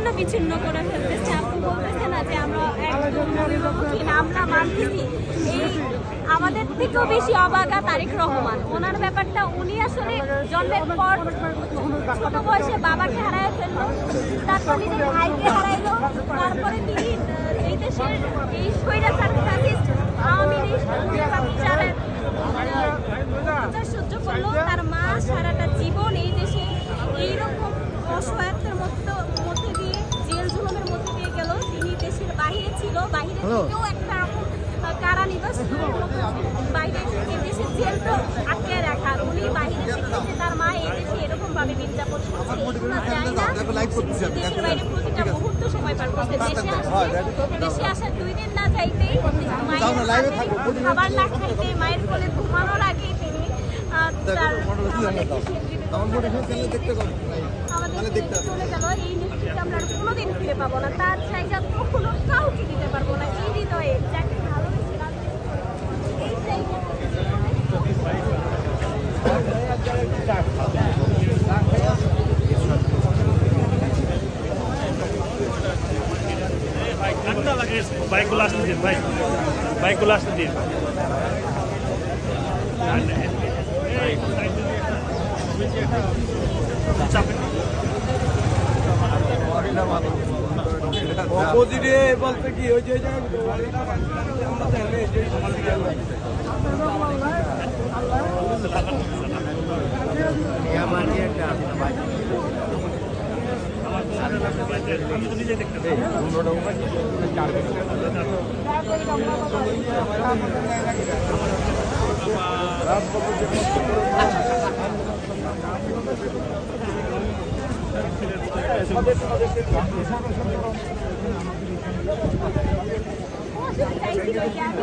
সম্পর্কটা বিচ্ছিন্ন করে ফেলতেছে। আপনি বলতেছে না যে আমরা একদম অভিভাবকহীন, আমরা মানতেছি। এই আমাদের থেকেও বেশি অবাগা তারেক রহমান। ওনার ব্যাপারটা, উনি আসলে জন্মের পর ছোট বয়সে বাবাকে হারায় ফেললো, তারপর নিজের ভাইকে হারাইলো, তারপরে তিনি এই দেশের এই স্বৈরাচার ফ্যাসিস্ট আওয়ামী লীগ বাচ্চাদের অত্যাচার সহ্য করলো। তার মা সারাটা জীবন এই দেশে এইরকম অসহায়ত্বের মধ্যে দিয়ে, জেল জুলুমের মধ্যে দিয়ে গেল। তিনি দেশের বাইরে ছিল, বাইরে থেকেও একটা রকম কারা নিবাস বাইরে দেশের জেলটা আটকে রাখা। উনি বাইরে থেকে তার মা এই দেশে এরকম ভাবে নির্যাতন করছে, এগুলো যায় না। দেশের বাইরে প্রতিটা মুহূর্ত সময় পার করছে। দেশে আসার 2 দিন না যাইতেই, মায়ের খাবার না খাইতে, মায়ের কোলে ঘুমানোর আগেই তিনি আমাদের চলে গেল। এই নেতৃত্বে আমরা কোনোদিন ফিরে পাবো না। তার জায়গা কখনো কাউকে দিতে পারবো না। এই হৃদয়ে যাকে ভালোবেসে এই জায়গা বাইকগুলো আসতে দিন, বাইকগুলো আসতে দিন। অপোজিটে বলতে কি ওই যে চাইছিল যে আমি